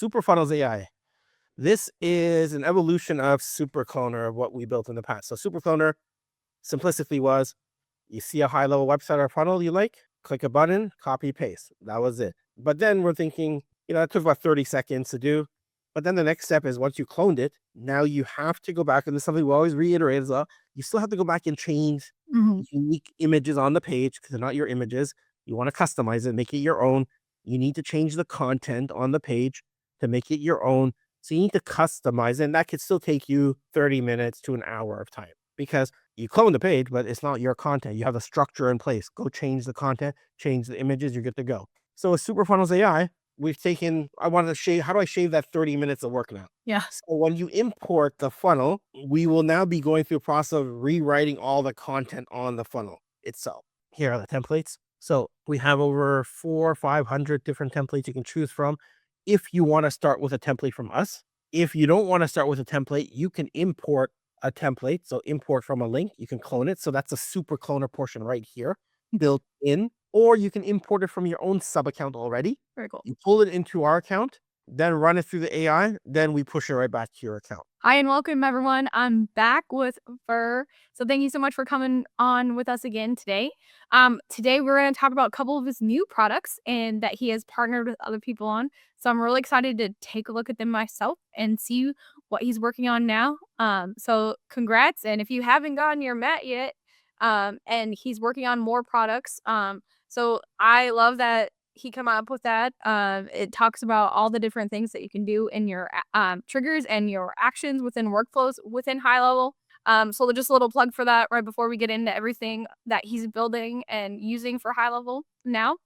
SuperFunnels AI. This is an evolution of SuperCloner of what we built in the past. So SuperCloner simplicity was you see a high level website or funnel you like, click a button, copy, paste. That was it. But then we're thinking, it took about 30 seconds to do. But then the next step is once you cloned it, now you have to go back, and this is something we always reiterate as well. You still have to go back and change unique images on the page because they're not your images. You want to customize it, make it your own. You need to change the content on the page to make it your own. So you need to customize it, and that could still take you 30 minutes to an hour of time because you clone the page, but it's not your content. You have a structure in place. Go change the content, change the images, you're good to go. So with SuperFunnels AI, I wanted to shave, how do I shave that 30 minutes of work now? Yeah. So when you import the funnel, we will now be going through a process of rewriting all the content on the funnel itself. Here are the templates. So we have over 400 or 500 different templates you can choose from. If you want to start with a template from us, if you don't want to start with a template, you can import a template. So import from a link, you can clone it. So that's a super cloner portion right here built in, or you can import it from your own sub account already. Very cool. You pull it into our account, then run it through the AI, then we push it right back to your account. Hi and welcome everyone. I'm back with Fur. So thank you so much for coming on with us again today. Today we're going to talk about a couple of his new products and that he has partnered with other people on. So I'm really excited to take a look at them myself and see what he's working on now. So congrats. And if you haven't gotten your mat yet, and he's working on more products. So I love that he come up with that. It talks about all the different things that you can do in your triggers and your actions within workflows within HighLevel. So just a little plug for that right before we get into everything that he's building and using for HighLevel now.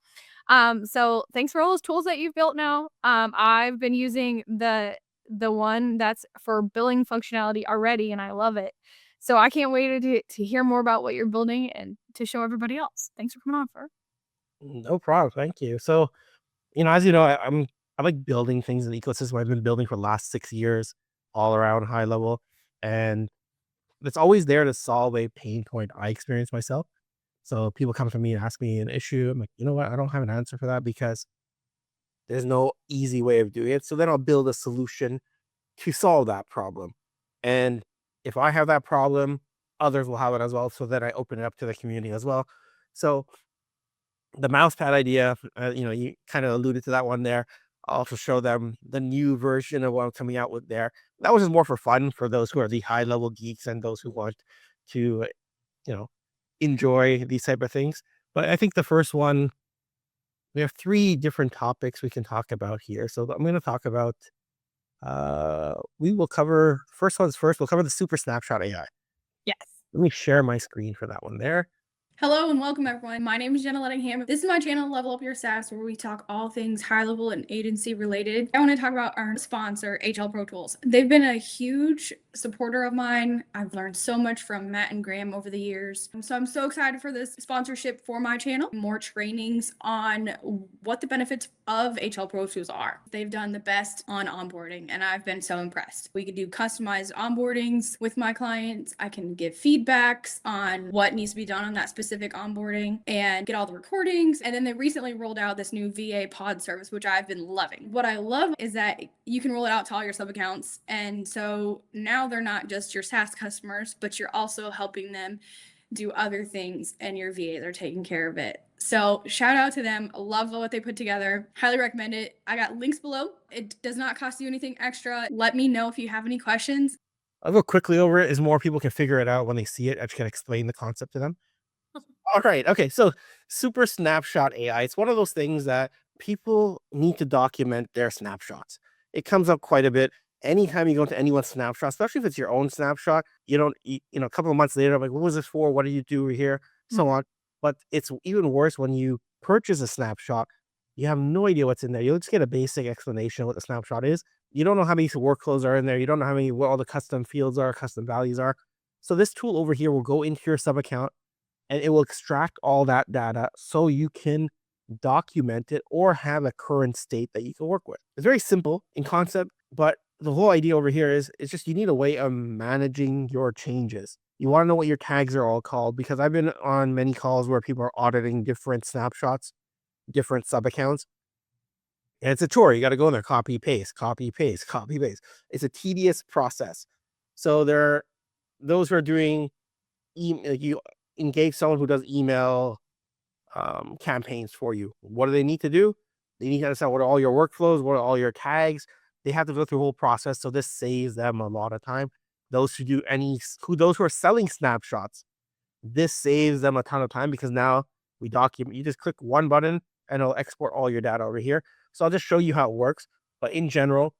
So thanks for all those tools that you've built now. I've been using the one that's for billing functionality already, and I love it. So I can't wait to hear more about what you're building and to show everybody else. Thanks for coming on, Fur. No problem. Thank you. So, as you know, I like building things in the ecosystem. I've been building for the last 6 years all around high level. And it's always there to solve a pain point I experience myself. So people come to me and ask me an issue. I'm like, you know what? I don't have an answer for that because there's no easy way of doing it. So then I'll build a solution to solve that problem. And if I have that problem, others will have it as well. So then I open it up to the community as well. So the mousepad idea, you kind of alluded to that one there. I'll also show them the new version of what I'm coming out with there. That was just more for fun for those who are the high level geeks and those who want to, enjoy these type of things. But I think the first one, we have 3 different topics we can talk about here. So I'm going to talk about, we will cover, first one's first, we'll cover the Super Snapshot AI. Yes. Let me share my screen for that one there. Hello and welcome everyone. My name is Jenna Lettingham. This is my channel, Level Up Your SaaS, where we talk all things high level and agency related. I want to talk about our sponsor, HL Pro Tools. They've been a huge supporter of mine. I've learned so much from Matt and Graham over the years. So I'm so excited for this sponsorship for my channel. More trainings on what the benefits of HL Pro Tools are. They've done the best on onboarding and I've been so impressed. We could do customized onboardings with my clients. I can give feedbacks on what needs to be done on that specific onboarding and get all the recordings. And then they recently rolled out this new VA pod service, which I've been loving. What I love is that you can roll it out to all your sub accounts. And so now they're not just your SaaS customers, but you're also helping them do other things and your VAs are taking care of it. So shout out to them. I love what they put together. Highly recommend it. I got links below. It does not cost you anything extra. Let me know if you have any questions. I'll go quickly over it as more people can figure it out when they see it. I just can explain the concept to them. All right. Okay. So Super Snapshot AI. It's one of those things that people need to document their snapshots. It comes up quite a bit. Anytime you go into anyone's snapshot, especially if it's your own snapshot, a couple of months later, I'm like, what was this for? What did you do here? So on. But it's even worse when you purchase a snapshot, you have no idea what's in there. You'll just get a basic explanation of what the snapshot is. You don't know how many workflows are in there. You don't know what all the custom fields are, custom values are. So this tool over here will go into your sub account and it will extract all that data so you can document it or have a current state that you can work with. It's very simple in concept, but the whole idea over here is it's just you need a way of managing your changes. You want to know what your tags are all called because I've been on many calls where people are auditing different snapshots, different sub accounts. And it's a chore. You got to go in there, copy, paste, copy, paste, copy, paste. It's a tedious process. So there are those who are doing, you engage someone who does email campaigns for you. What do they need to do? They need to understand what are all your workflows, what are all your tags. They have to go through the whole process. So this saves them a lot of time. Those those who are selling snapshots, this saves them a ton of time because now we document. You just click one button and it'll export all your data over here. So I'll just show you how it works. But in general,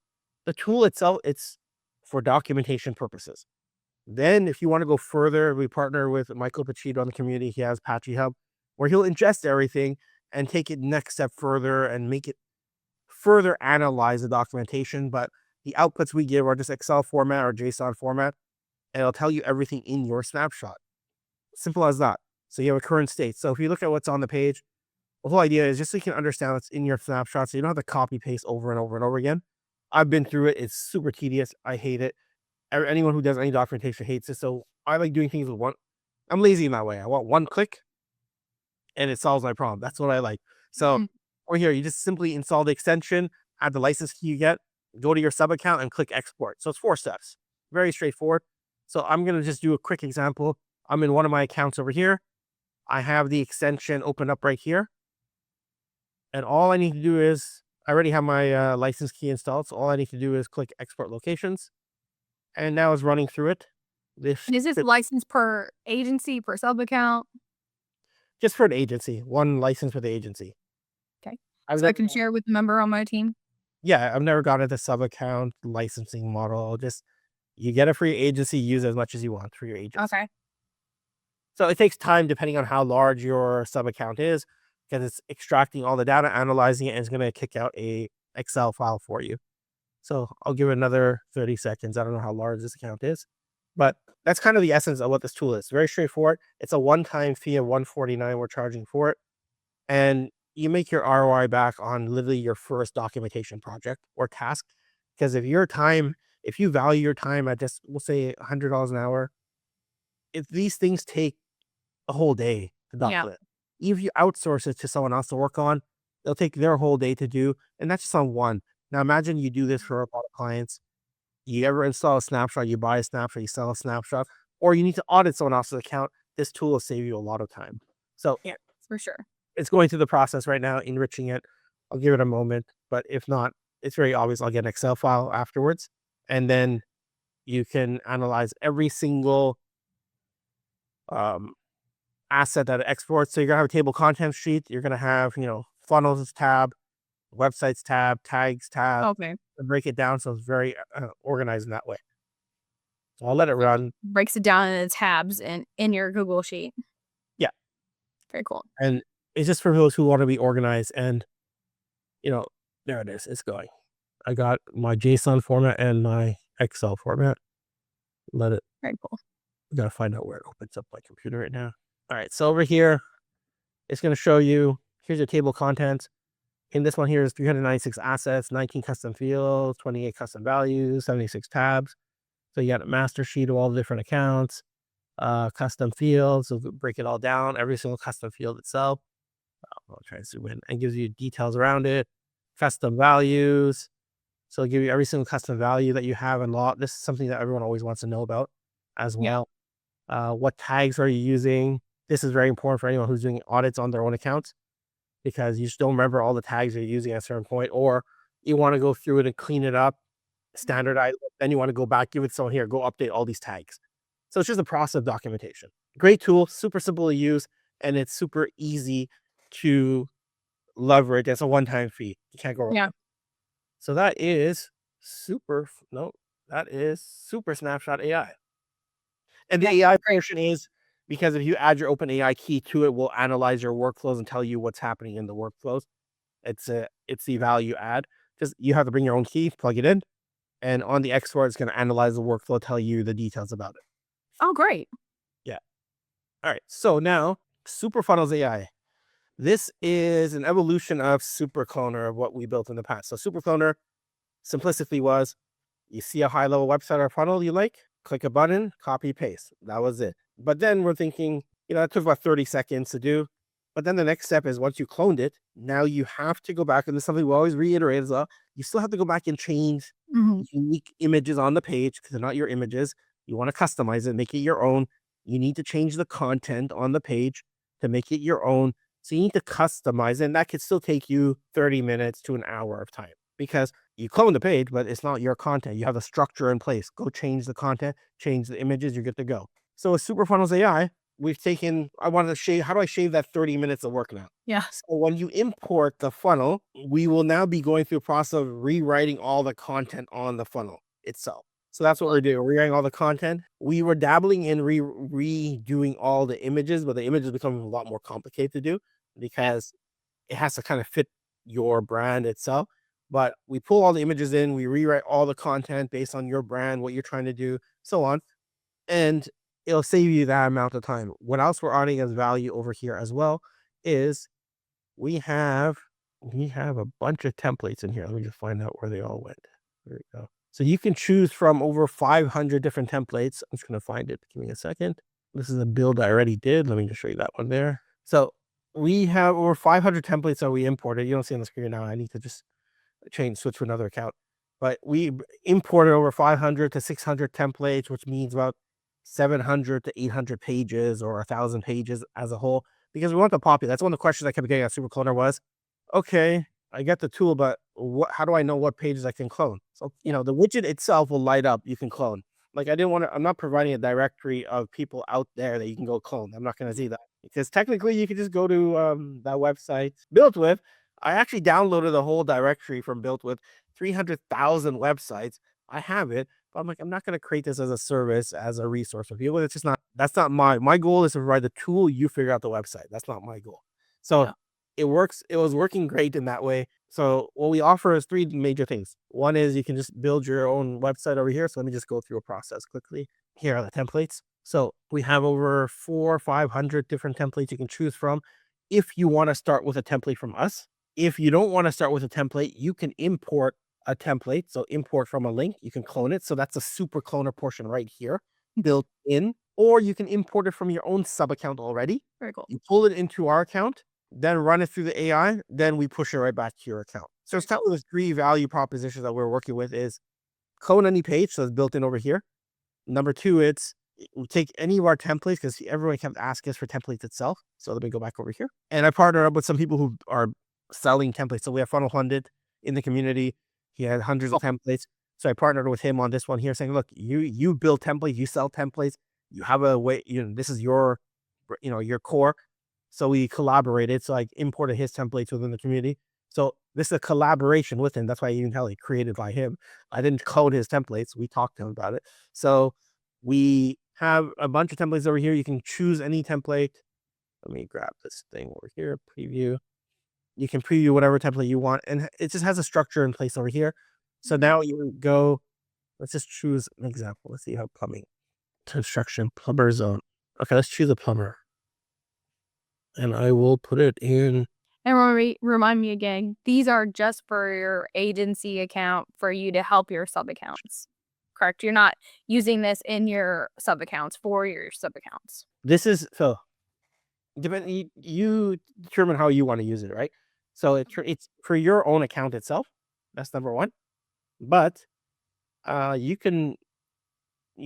the tool itself, it's for documentation purposes. Then if you want to go further, we partner with Michael Pachito on the community. He has Patchy Hub, where he'll ingest everything and take it next step further and make it further analyze the documentation. But the outputs we give are just Excel format or JSON format, and it'll tell you everything in your snapshot. Simple as that. So you have a current state. So if you look at what's on the page, the whole idea is just so you can understand what's in your snapshot, so you don't have to copy paste over and over and over again. I've been through it. It's super tedious. I hate it. Anyone who does any documentation hates it. So I like doing things with one. I'm lazy in that way. I want one click and it solves my problem. That's what I like. So Mhm. over here, you just simply install the extension, add the license key you get, go to your sub account and click export. So it's 4 steps. Very straightforward. So I'm going to just do a quick example. I'm in one of my accounts over here. I have the extension open up right here. And all I need to do is, I already have my license key installed. So all I need to do is click export locations. And now it's running through it. This And is this license per agency, per sub account? just for an agency, one license for the agency. Okay. I've So I never, can share with the member on my team? yeah, I've never got into sub account licensing model. Just you get a free agency, use as much as you want for your agency. Okay. So it takes time depending on how large your sub account is, because it's extracting all the data, analyzing it, and it's going to kick out a Excel file for you. So I'll give it another 30 seconds. I don't know how large this account is, but that's kind of the essence of what this tool is. Very straightforward. It's a one-time fee of $149 we're charging for it. And you make your ROI back on literally your first documentation project or task. Because if you value your time at just, we'll say $100 an hour, if these things take a whole day to Yeah. document, if you outsource it to someone else to work on, they'll take their whole day to do. And that's just on one. Now imagine you do this for a lot of clients. You ever install a snapshot, you buy a snapshot, you sell a snapshot, or you need to audit someone else's account, this tool will save you a lot of time. So Yeah, for sure. it's going through the process right now, enriching it. I'll give it a moment, but if not, it's very obvious. I'll get an Excel file afterwards, and then you can analyze every single um, asset that it exports. So you're gonna have a table contents sheet. You're gonna have, funnels tab, websites tab, tags tab, Okay. and break it down so it's very organized in that way. So I'll let it run. Breaks it down in tabs in your Google Sheet. Yeah. Very cool. And it's just for those who want to be organized. And, there it is. It's going. I got my JSON format and my Excel format. Very cool. We got to find out where it opens up my computer right now. All right. So over here, it's going to show you, here's your table contents. In this one here is 396 assets, 19 custom fields, 28 custom values, 76 tabs. So you got a master sheet of all the different accounts, custom fields. So break it all down, every single custom field itself. I'll try to zoom in and gives you details around it, custom values. So it'll give you every single custom value that you have in law. This is something that everyone always wants to know about as Yeah. well. What tags are you using? This is very important for anyone who's doing audits on their own accounts, because you just don't remember all the tags you're using at a certain point, or you want to go through it and clean it up, standardize it, then you want to go back, give it someone here, go update all these tags. So it's just a process of documentation. Great tool, super simple to use, and it's super easy to leverage. It's a one-time fee. You can't go wrong. Yeah. So that is Super Snapshot AI. And the AI portion is, because if you add your OpenAI key to it, will analyze your workflows and tell you what's happening in the workflows. It's the value add. Just you have to bring your own key, plug it in, and on the export, it's going to analyze the workflow, tell you the details about it. Oh, great. Yeah. All right. So now SuperFunnels AI. This is an evolution of SuperCloner, of what we built in the past. So SuperCloner simplicity was, you see a high level website or funnel you like, click a button, copy, paste. That was it. But then we're thinking, that took about 30 seconds to do. But then the next step is once you cloned it, now you have to go back, and this is something we always reiterate as well. You still have to go back and change unique images on the page because they're not your images. You want to customize it, make it your own. You need to change the content on the page to make it your own. So you need to customize it, and that could still take you 30 minutes to an hour of time because you clone the page, but it's not your content. You have a structure in place. Go change the content, change the images, you're good to go. So with SuperFunnels AI, I wanted to shave, how do I shave that 30 minutes of work now? Yeah. So when you import the funnel, we will now be going through a process of rewriting all the content on the funnel itself. So that's what we're doing. We're rewriting all the content. We were dabbling in redoing all the images, but the images become a lot more complicated to do because it has to kind of fit your brand itself. But we pull all the images in, we rewrite all the content based on your brand, what you're trying to do, so on. And it'll save you that amount of time. What else we're adding as value over here as well is we have a bunch of templates in here. Let me just find out where they all went. There we go. So you can choose from over 500 different templates. I'm just going to find it. Give me a second. This is a build I already did. Let me just show you that one there. So we have over 500 templates that we imported. You don't see on the screen now. I need to just switch to another account. But we imported over 500 to 600 templates, which means about 700 to 800 pages or 1,000 pages as a whole, because we want the popular. That's one of the questions I kept getting at Super Cloner was, okay, I get the tool, but how do I know what pages I can clone? So, the widget itself will light up. You can clone. Like I'm not providing a directory of people out there that you can go clone. I'm not going to see that because technically you can just go to that website built with. I actually downloaded the whole directory from built with 300,000 websites. I have it, but I'm like, I'm not going to create this as a service, as a resource for people. It's just not, that's not my goal is to provide the tool. You figure out the website. That's not my goal. So Yeah. it works. It was working great in that way. So what we offer is 3 major things. One is you can just build your own website over here. So let me just go through a process quickly. Here are the templates. So we have over 400 or 500 different templates you can choose from. If you want to start with a template from us, if you don't want to start with a template, you can import a template. So import from a link, you can clone it. So that's a super cloner portion right here built in, or you can import it from your own sub account already. Very cool. You pull it into our account, then run it through the AI, then we push it right back to your account. So it's telling us 3 value propositions that we're working with is clone any page. So it's built in over here. Number 2, we take any of our templates because everyone kept asking us for templates itself. So let me go back over here. And I partner up with some people who are selling templates. So we have Funnel Funded in the community. He had hundreds of templates. So I partnered with him on this one here saying, look, you build templates, you sell templates, you have a way, this is your core. So we collaborated. So I imported his templates within the community. So this is a collaboration with him. That's why you can tell created by him. I didn't code his templates. We talked to him about it. So we have a bunch of templates over here. You can choose any template. Let me grab this thing over here, preview. You can preview whatever template you want. And it just has a structure in place over here. So now you go, let's just choose an example. Let's see how plumbing, construction, plumber zone. Okay, let's choose a plumber. And I will put it in. And remind me again, these are just for your agency account for you to help your sub accounts. Correct? You're not using this in your sub accounts for your sub accounts. This is so you determine how you want to use it, right? So it's for your own account itself. That's number 1. But you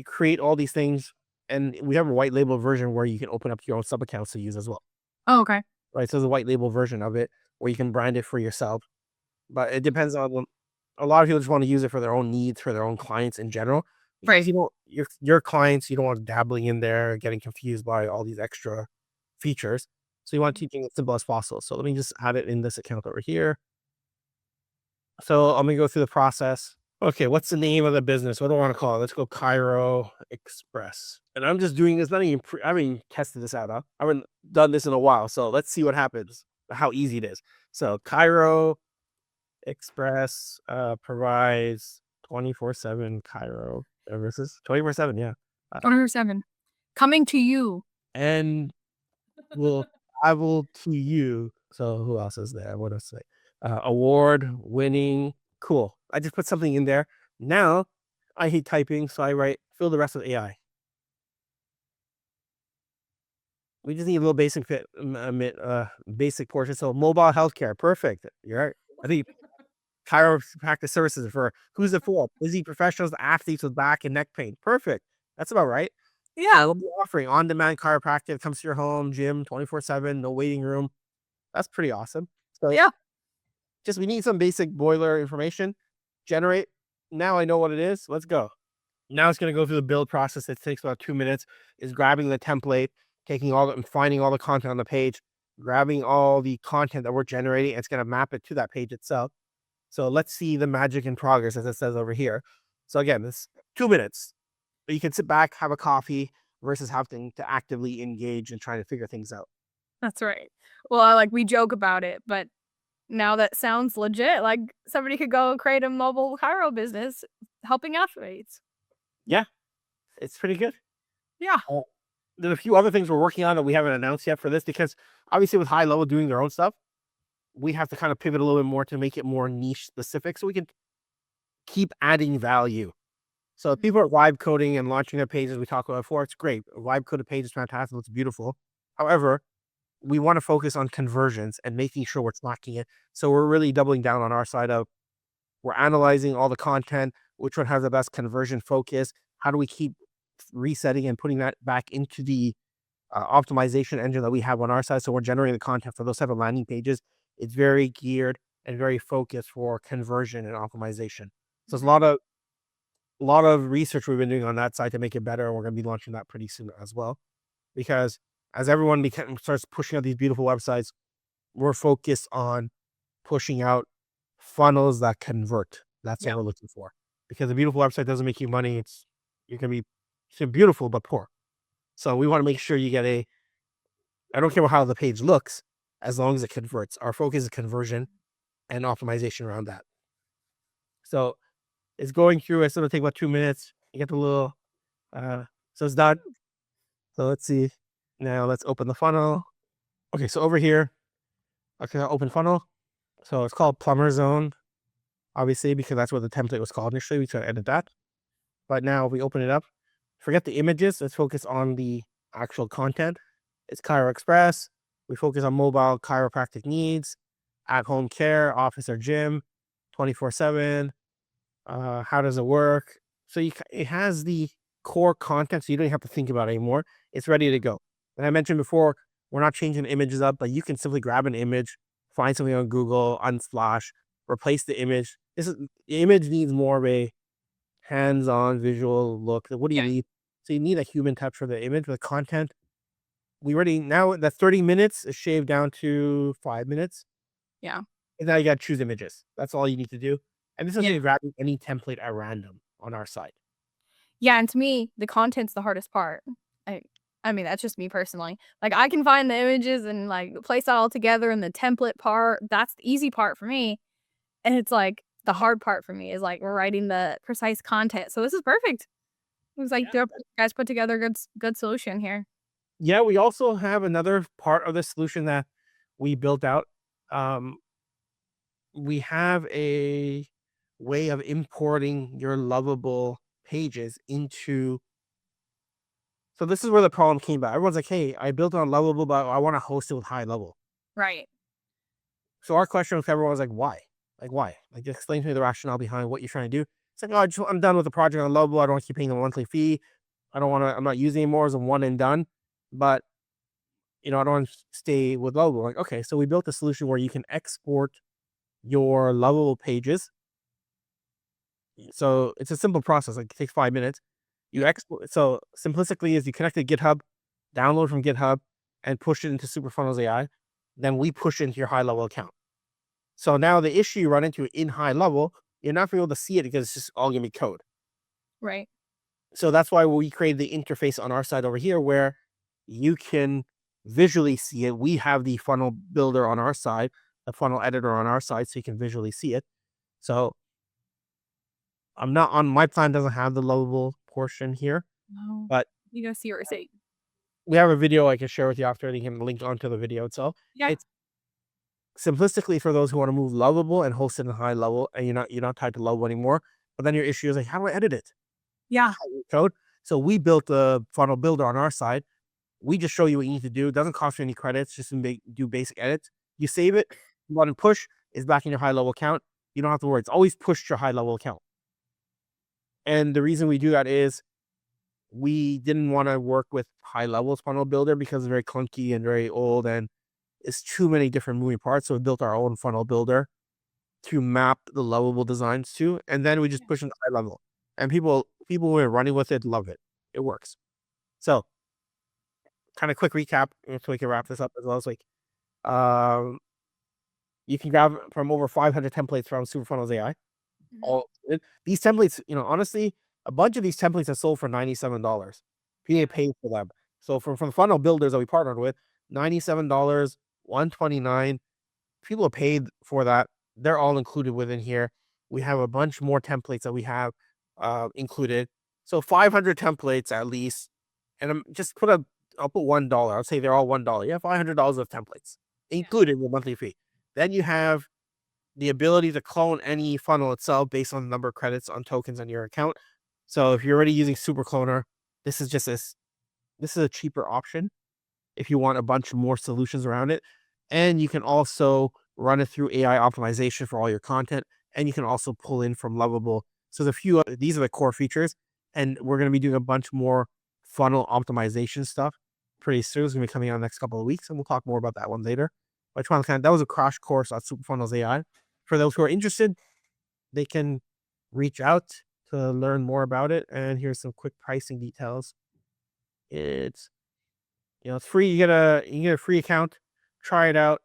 create all these things, and we have a white label version where you can open up your own sub accounts to use as well. Oh, okay. Right. So there's a white label version of it where you can brand it for yourself. But it depends on a lot of people just want to use it for their own needs, for their own clients in general. Right. Your clients, you don't want dabbling in there, getting confused by all these extra features. So you want to keep it as simple as possible. So let me just add it in this account over here. So I'm going to go through the process. Okay, what's the name of the business? What do I want to call it? Let's go Cairo Express. And I'm just doing this. I haven't even tested this out. I haven't done this in a while. So let's see what happens, how easy it is. So Cairo Express provides 24/7 Cairo services. 24/7, yeah. 24/7. Coming to you. And will travel to you. So who else is there? What else? Award winning. Cool. I just put something in there. Now I hate typing, so I write fill the rest with AI. We just need a little basic portion. So mobile healthcare, perfect. You're right. I think chiropractic services are for who's it for? Busy professionals, athletes with back and neck pain. Perfect. That's about right. Yeah, we'll be offering on-demand chiropractic. Comes to your home, gym, 24/7, no waiting room. That's pretty awesome. So Yeah. just we need some basic boiler information. Generate. Now I know what it is. Let's go. Now it's going to go through the build process. It takes about 2 minutes. Is grabbing the template, taking all the and finding all the content on the page, grabbing all the content that we're generating. And it's going to map it to that page itself. So let's see the magic in progress, as it says over here. So again, this 2 minutes. But you can sit back, have a coffee, versus having to actively engage and trying to figure things out. That's right. Well, we joke about it, but now that sounds legit. Like somebody could go create a mobile chiro business helping athletes. Yeah, it's pretty good. Yeah. There's a few other things we're working on that we haven't announced yet for this, because obviously with HighLevel doing their own stuff, we have to kind of pivot a little bit more to make it more niche specific so we can keep adding value. So if people are vibe coding and launching their pages, we talked about before, it's great. A vibe coded page is fantastic, looks beautiful. However, we want to focus on conversions and making sure we're tracking it. So we're really doubling down on our side of we're analyzing all the content, which one has the best conversion focus. How do we keep resetting and putting that back into the optimization engine that we have on our side? So we're generating the content for those type of landing pages. It's very geared and very focused for conversion and optimization. So there's a lot of research we've been doing on that side to make it better. And we're going to be launching that pretty soon as well, because as everyone starts pushing out these beautiful websites, we're focused on pushing out funnels that convert. That's what we're looking for, because a beautiful website doesn't make you money. You're going to be beautiful, but poor. So we want to make sure you get I don't care how the page looks, as long as it converts. Our focus is conversion and optimization around that. So it's going through. It's going to take about 2 minutes. You get the little, so it's done. So let's see. Now let's open the funnel. Okay, so over here, okay, open funnel. So it's called Plumber Zone, obviously, because that's what the template was called initially. We try to edit that. But now if we open it up, forget the images. Let's focus on the actual content. It's Chiro Express. We focus on mobile chiropractic needs, at-home care, office or gym, 24/7. How does it work? So it has the core content, so you don't have to think about it anymore. It's ready to go. And I mentioned before, we're not changing the images up, but you can simply grab an image, find something on Google, unsplash, replace the image. The image needs more of a hands-on visual look. What do you need? So you need a human touch for the image. With content, now that 30 minutes is shaved down to 5 minutes. Yeah. And now you got to choose images. That's all you need to do. And this isn't grabbing any template at random on our side. Yeah, and to me, the content's the hardest part. I mean, that's just me personally. Like, I can find the images and place it all together, and the template part, that's the easy part for me. And it's the hard part for me is we're writing the precise content. So this is perfect. It was you guys put together a good solution here. Yeah, we also have another part of the solution that we built out. We have a way of importing your Lovable pages into. So this is where the problem came about. Everyone's like, hey, I built on Lovable, but I want to host it with HighLevel. Right. So our question with everyone was why? Why? Just explain to me the rationale behind what you're trying to do. It's I'm done with the project on Lovable. I don't want to keep paying a monthly fee. I'm not using it anymore as a one and done. But, I don't want to stay with Lovable. Okay, so we built a solution where you can export your Lovable pages. So it's a simple process. It takes 5 minutes. You export. So simplistically is you connect to GitHub, download from GitHub, and push it into SuperFunnels AI. Then we push it into your HighLevel account. So now the issue you run into in HighLevel, you're not able to see it because it's just all going to be code. Right. So that's why we created the interface on our side over here where you can visually see it. We have the funnel builder on our side, the funnel editor on our side, so you can visually see it. So my plan doesn't have the Lovable portion here, No. but You go see what you're saying. we have a video I can share with you after, and you can link onto the video itself. Yeah. It's simplistically for those who want to move Lovable and host it in HighLevel, and you're not tied to Lovable anymore. But then your issue is how do I edit it? Yeah. Code. So we built a funnel builder on our side We just show you what you need to do. It doesn't cost you any credits, just to do basic edits. You save it, you go and push, it's back in your high level account. You don't have to worry. It's always pushed your high level account. And the reason we do that is we didn't want to work with high levels funnel builder because it's very clunky and very old and it's too many different moving parts. So we built our own funnel builder to map the Lovable designs to, and then we just push into high level. And people who are running with it love it. It works. So, kind of quick recap so we can wrap this up as well. As like, you can grab from over 500 templates from SuperFunnels AI. All these templates, honestly, a bunch of these templates are sold for $97. PA paid for them. So from the funnel builders that we partnered with, $97, $129. People are paid for that. They're all included within here. We have a bunch more templates that we have included. So 500 templates at least. And I'll put $1. I'll say they're all $1. You have $500 of templates included in the monthly fee. Then you have the ability to clone any funnel itself based on the number of credits on tokens on your account. So if you're already using Super Cloner, this is a cheaper option if you want a bunch more solutions around it. And you can also run it through AI optimization for all your content. And you can also pull in from Lovable. So these are the core features. And we're going to be doing a bunch more funnel optimization stuff pretty soon. It's going to be coming out in the next couple of weeks. And we'll talk more about that one later. But that was a crash course on SuperFunnels AI. For those who are interested, they can reach out to learn more about it. And here's some quick pricing details. It's free. You get a free account. Try it out.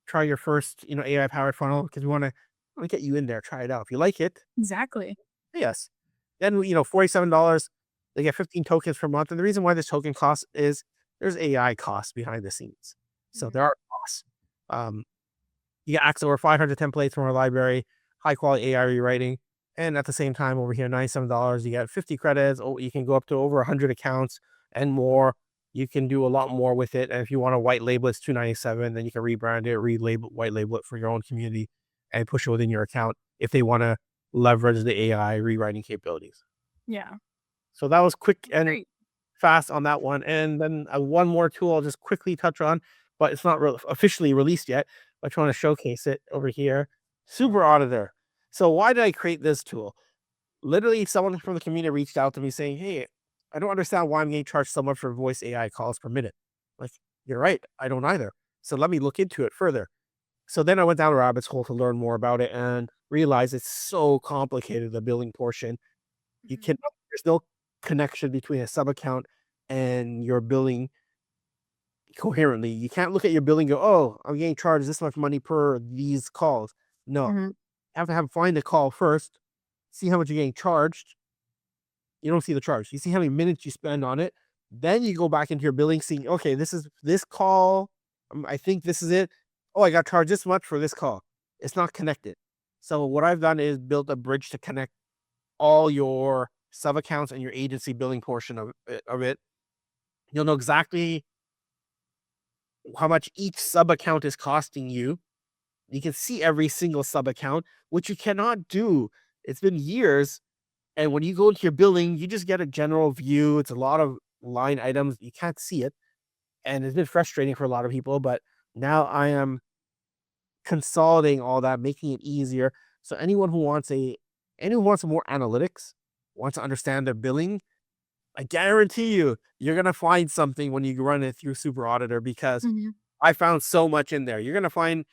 Try your first AI powered funnel because we want to get you in there. Try it out. If you like it, Exactly. yes. Then $47. They get 15 tokens per month. And the reason why this token cost is there's AI costs behind the scenes. So there are costs. You get access to over 500 templates from our library, high quality AI rewriting. And at the same time over here, $97, you get 50 credits. You can go up to over 100 accounts and more. You can do a lot more with it. And if you want to white label, it's $297. Then you can rebrand it, white label it for your own community and push it within your account if they want to leverage the AI rewriting capabilities. Yeah. So that was quick and Great. fast on that one. And then one more tool I'll just quickly touch on, but it's not officially released yet. I just want to showcase it over here. Super Auditor. So why did I create this tool? Literally, someone from the community reached out to me saying, hey, I don't understand why I'm getting charged so much for voice AI calls per minute. Like, you're right. I don't either. So let me look into it further. So then I went down a rabbit hole to learn more about it and realized it's so complicated, the billing portion. There's no connection between a sub account and your billing coherently. You can't look at your billing and go, oh, I'm getting charged this much money per these calls. No, you have to find the call first, see how much you're getting charged. You don't see the charge. You see how many minutes you spend on it. Then you go back into your billing, seeing, okay, this is this call. I think this is it. Oh, I got charged this much for this call. It's not connected. So what I've done is built a bridge to connect all your sub accounts and your agency billing portion of it. You'll know exactly how much each sub account is costing you. You can see every single sub account, which you cannot do. It's been years. And when you go into your billing, you just get a general view. It's a lot of line items. You can't see it. And it's been frustrating for a lot of people, but now I am consolidating all that, making it easier. So anyone who wants more analytics, wants to understand their billing, I guarantee you're going to find something when you run it through Super Auditor because I found so much in there. You're going to find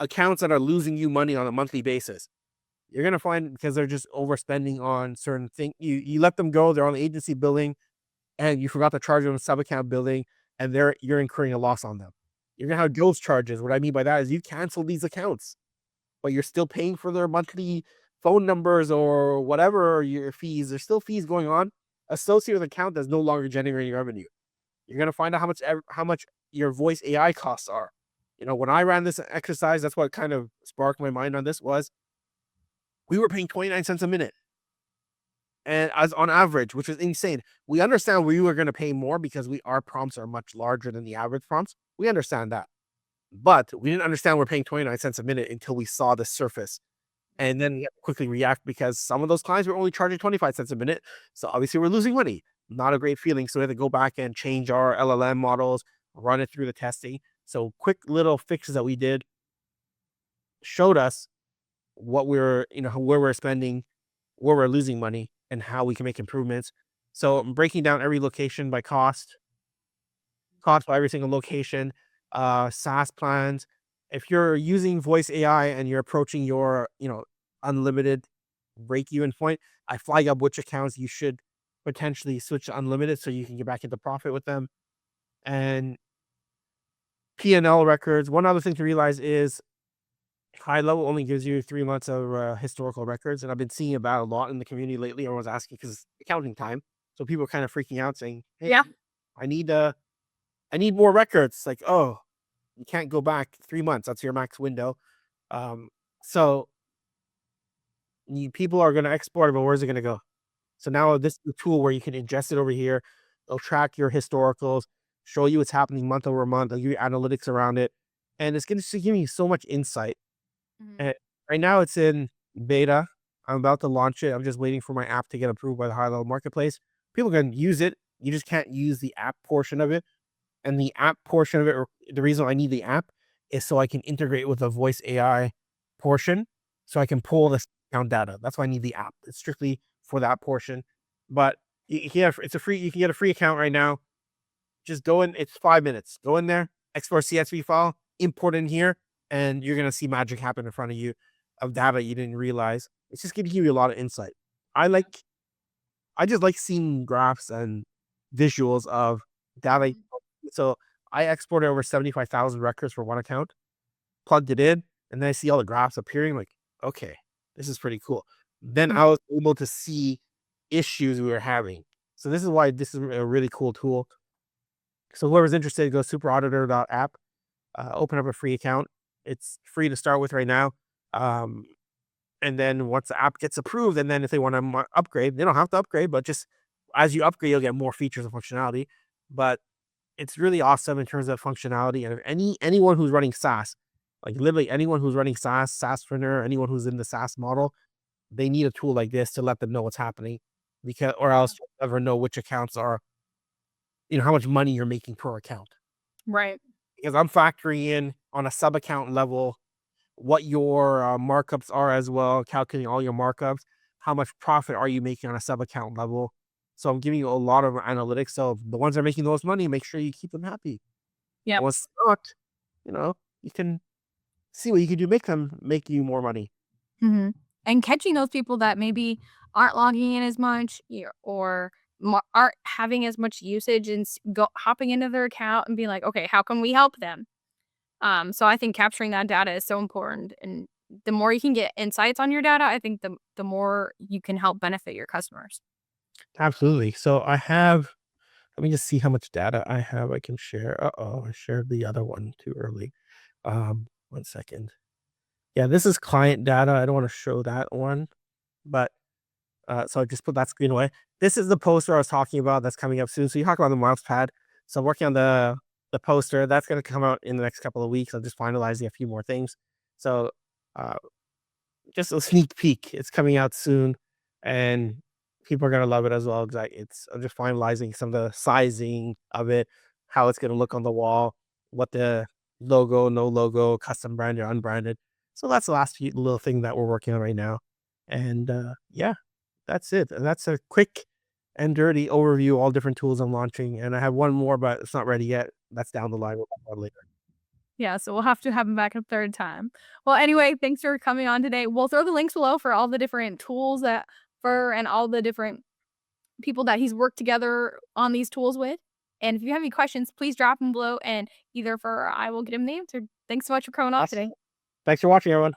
accounts that are losing you money on a monthly basis. You're going to find because they're just overspending on certain things. You let them go. They're on agency billing and you forgot to charge them sub account billing and you're incurring a loss on them. You're going to have ghost charges. What I mean by that is you cancel these accounts, but you're still paying for their monthly phone numbers or whatever your fees. There's still fees going on associated with an account that's no longer generating revenue. You're going to find out how much your voice AI costs are. When I ran this exercise, that's what kind of sparked my mind on this was we were paying 29 cents a minute. And as on average, which is insane. We understand we were going to pay more because our prompts are much larger than the average prompts. We understand that. But we didn't understand we're paying 29 cents a minute until we saw the surface. And then we had to quickly react because some of those clients were only charging 25 cents a minute. So obviously we're losing money. not a great feeling. So we had to go back and change our LLM models, run it through the testing. So quick little fixes that we did showed us what we're, where we're spending, where we're losing money, and how we can make improvements. So I'm breaking down every location by cost by every single location, SaaS plans. If you're using voice AI and you're approaching your, unlimited break even point, I flag up which accounts you should potentially switch to unlimited so you can get back into profit with them. And P&L records. One other thing to realize is high level only gives you 3 months of historical records. And I've been seeing about a lot in the community lately. Everyone's asking because it's accounting time. So people are kind of freaking out saying, hey, Yeah. I need more records. Like, oh, you can't go back 3 months. That's your max window. So people are going to export it, but where's it going to go? So now this is a tool where you can ingest it over here. It'll track your historicals, show you what's happening month over month. It'll give you analytics around it. And it's going to give you so much insight. And right now it's in beta. I'm about to launch it. I'm just waiting for my app to get approved by the high level marketplace. People can use it. You just can't use the app portion of it. And the app portion of it, or the reason I need the app is so I can integrate with the voice AI portion, so I can pull this account data. That's why I need the app. It's strictly for that portion. But it's a free. You can get a free account right now. Just go in. It's 5 minutes. Go in there, export CSV file, import in here, and you're gonna see magic happen in front of you of data you didn't realize. It's just gonna give you a lot of insight. I just like seeing graphs and visuals of data. So I exported over 75,000 records for one account, plugged it in, and then I see all the graphs appearing. Like, okay, this is pretty cool. Then I was able to see issues we were having. So this is why this is a really cool tool. So whoever's interested, go superauditor.app, open up a free account. It's free to start with right now. And then once the app gets approved, and then if they want to upgrade, they don't have to upgrade, but just as you upgrade, you'll get more features and functionality. But it's really awesome in terms of functionality. And anyone who's running SaaS, like literally anyone who's running SaaS, SaaSpreneur, anyone who's in the SaaS model, they need a tool like this to let them know what's happening, because or else you'll never know which accounts are, how much money you're making per account. Right. Because I'm factoring in on a sub account level what your markups are as well, calculating all your markups, how much profit are you making on a sub account level. So I'm giving you a lot of analytics. So the ones that are making the most money, make sure you keep them happy. Yeah. What's not, you can see what you can do, make you more money. And catching those people that maybe aren't logging in as much or aren't having as much usage, and hopping into their account and being like, okay, how can we help them? So I think capturing that data is so important. And the more you can get insights on your data, I think the more you can help benefit your customers. Absolutely. So let me just see how much data I have I can share. I shared the other one too early. 1 second. Yeah, this is client data. I don't want to show that one, but so I just put that screen away. This is the poster I was talking about that's coming up soon. So you talk about the mouse pad. So I'm working on the poster that's going to come out in the next couple of weeks. I'm just finalizing a few more things. So uh, just a sneak peek. It's coming out soon, and people are gonna love it as well. Because I'm just finalizing some of the sizing of it, how it's gonna look on the wall, what the logo, no logo, custom branded, unbranded. So that's the last few little thing that we're working on right now, and yeah, that's it. And that's a quick and dirty overview of all different tools I'm launching. And I have one more, but it's not ready yet. That's down the line. We'll talk about it later. Yeah, so we'll have to have him back a third time. Well, anyway, thanks for coming on today. We'll throw the links below for all the different tools and all the different people that he's worked together on these tools with. And if you have any questions, please drop them below, and either I will get them answered. Thanks so much for coming on Awesome. today. Thanks for watching, everyone.